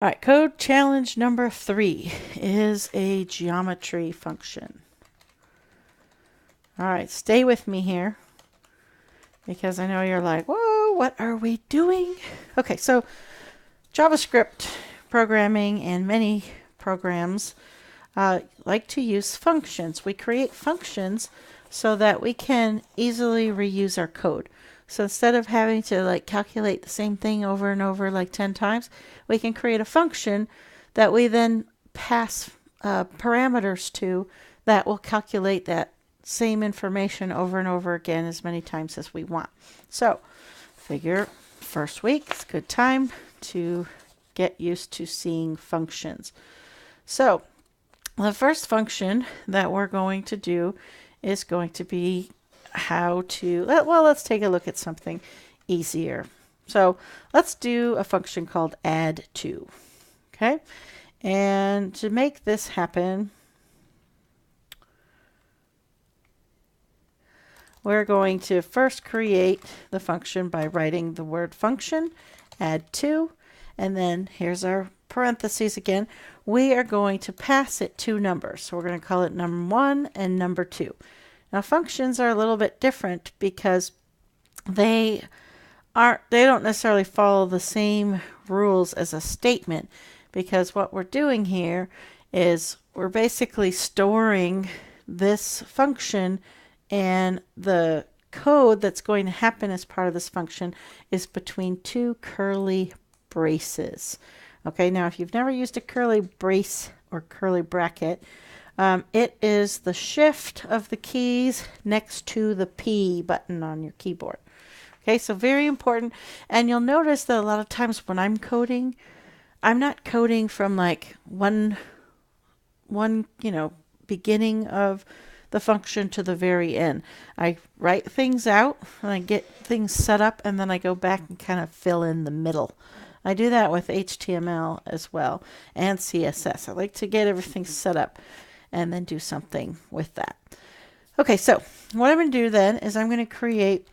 All right, code challenge number 3 is a geometry function. All right, stay with me here because I know you're like, whoa, what are we doing? Okay, so JavaScript programming and many programs like to use functions. We create functions so that we can easily reuse our code. So instead of having to calculate the same thing over and over like 10 times, we can create a function that we then pass parameters to that will calculate that same information over and over again as many times as we want. So figure first week, it's a good time to get used to seeing functions. So the first function that we're going to do is going to be how to, well, let's take a look at something easier. So let's do a function called add to. Okay. And to make this happen, we're going to first create the function by writing the word function, add to, and then here's our parentheses again. We are going to pass it two numbers. So we're going to call it number 1 and number 2. Now functions are a little bit different because they don't necessarily follow the same rules as a statement, because what we're doing here is we're basically storing this function, and the code that's going to happen as part of this function is between two curly braces. Okay, now if you've never used a curly brace or curly bracket, it is the shift of the keys next to the P button on your keyboard. Okay, so very important. And you'll notice that a lot of times when I'm coding, I'm not coding from like one beginning of the function to the very end. I write things out and I get things set up, and then I go back and kind of fill in the middle. I do that with HTML as well and CSS. I like to get everything set up and then do something with that. Okay, so what I'm going to do then is I'm going to create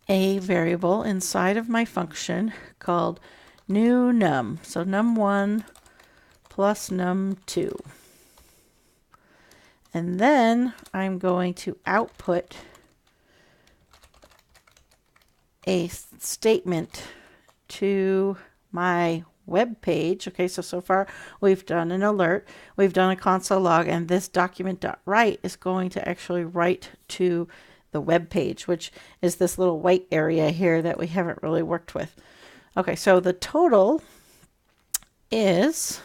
a variable inside of my function called new num. So num1 plus num2. And then I'm going to output a statement to my web page. Okay, so far we've done an alert, we've done a console log, and this document.write is going to actually write to the web page, which is this little white area here that we haven't really worked with. Okay, so the total is,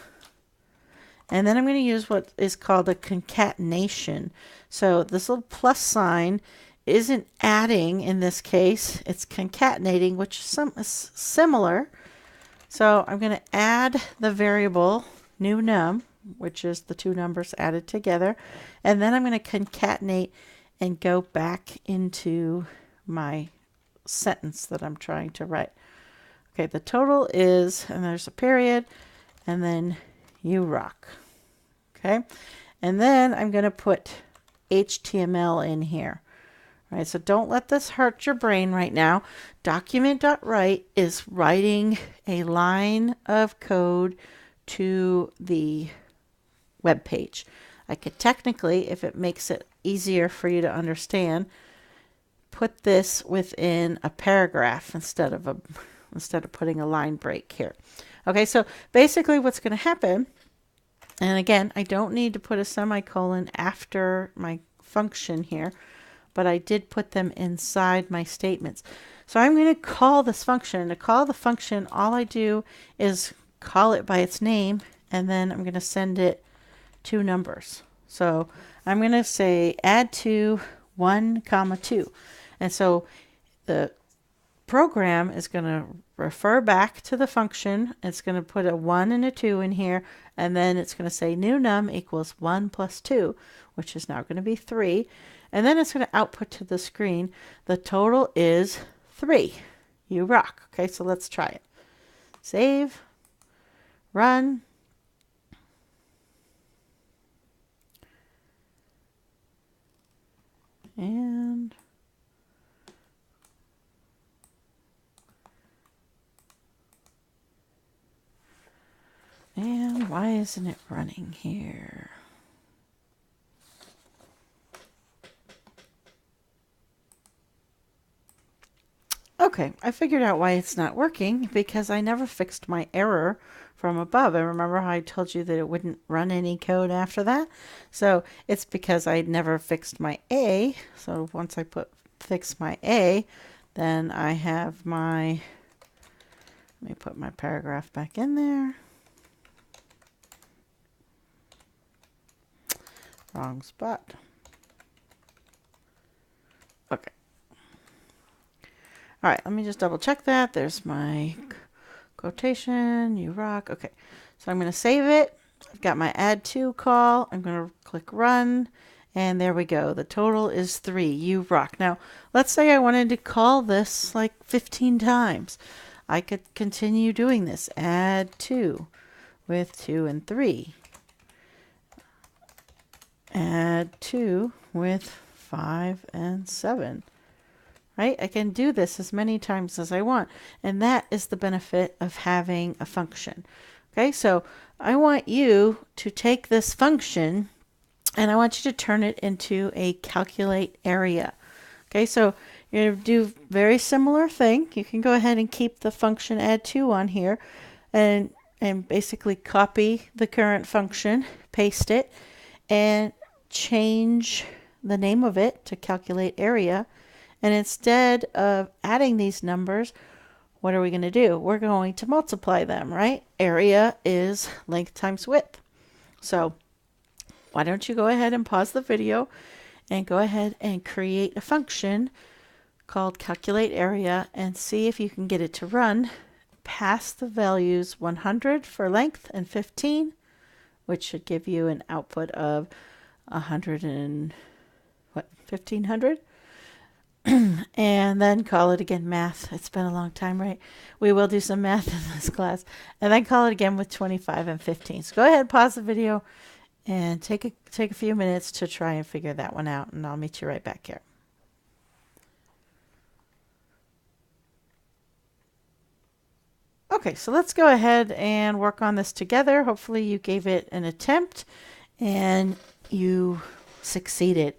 and then I'm going to use what is called a concatenation. So this little plus sign isn't adding in this case, it's concatenating, which is similar. So I'm going to add the variable new num, which is the two numbers added together, and then I'm going to concatenate and go back into my sentence that I'm trying to write. Okay, the total is, and there's a period, and then you rock. Okay, and then I'm going to put HTML in here. All right, so don't let this hurt your brain right now. Document.write is writing a line of code to the web page. I could technically, if it makes it easier for you to understand, put this within a paragraph instead of putting a line break here. Okay, so basically what's going to happen, and again, I don't need to put a semicolon after my function here, but I did put them inside my statements. So I'm going to call this function. To call the function, all I do is call it by its name, and then I'm going to send it two numbers. So I'm going to say add to 1, 2. And so the program is going to refer back to the function. It's going to put a 1 and a 2 in here, and then it's going to say new num equals 1 plus 2, which is now going to be 3. And then it's going to output to the screen. The total is 3. You rock. Okay, so let's try it. Save, run. And Why isn't it running here? Okay, I figured out why it's not working, because I never fixed my error from above. And remember how I told you that it wouldn't run any code after that? So it's because I never fixed my A. So once I fix my A, then I have my, let me put my paragraph back in there. Wrong spot. Okay. All right, let me just double check that. There's my quotation, you rock. Okay, so I'm going to save it. I've got my add to call. I'm going to click run, and there we go. The total is 3. You rock. Now, let's say I wanted to call this like 15 times. I could continue doing this. Add 2 with 2 and 3. Add 2 with 5 and 7. Right? I can do this as many times as I want. And that is the benefit of having a function. Okay, so I want you to take this function and I want you to turn it into a calculate area. Okay, so you're going to do very similar thing. You can go ahead and keep the function add2 on here and basically copy the current function, paste it, and change the name of it to calculate area. And instead of adding these numbers, what are we going to do? We're going to multiply them, right? Area is length times width. So why don't you go ahead and pause the video and go ahead and create a function called calculate area and see if you can get it to run past the values 100 for length and 15, which should give you an output of 1500. And then call it again math. It's been a long time, right? We will do some math in this class. And then call it again with 25 and 15. So go ahead, pause the video, and take a few minutes to try and figure that one out. And I'll meet you right back here. Okay, so let's go ahead and work on this together. Hopefully you gave it an attempt and you succeeded.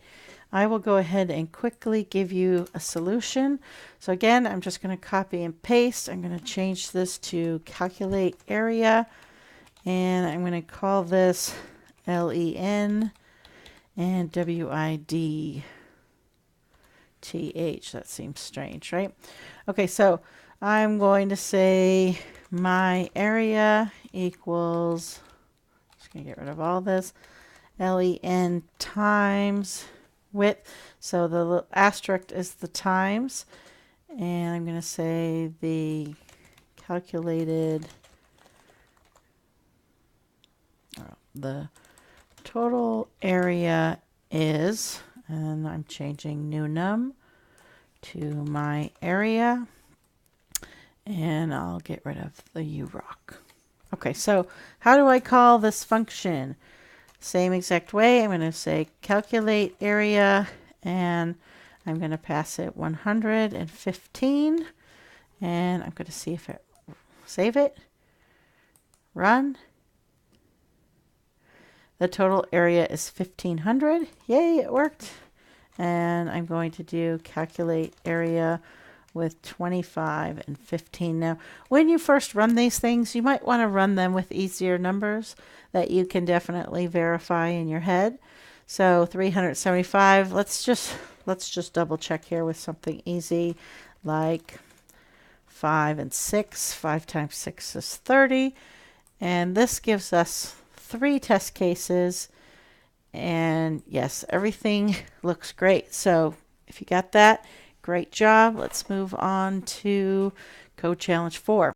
I will go ahead and quickly give you a solution. So again, I'm just going to copy and paste. I'm going to change this to calculate area, and I'm going to call this LEN and WIDTH. That seems strange, right? Okay, so I'm going to say my area equals, just going to get rid of all this, LEN times width. So the asterisk is the times, and I'm going to say the calculated, the total area is, and I'm changing new num to my area, and I'll get rid of the urock. Okay, so how do I call this function? Same exact way. I'm going to say calculate area, and I'm going to pass it 115, and I'm going to see if it, save it, run. The total area is 1500. Yay, it worked. And I'm going to do calculate area with 25 and 15. Now, when you first run these things, you might want to run them with easier numbers that you can definitely verify in your head. So 375, let's just double check here with something easy like 5 and 6. 5 times 6 is 30. And this gives us 3 test cases. And yes, everything looks great. So if you got that, great job. Let's move on to Code Challenge 4.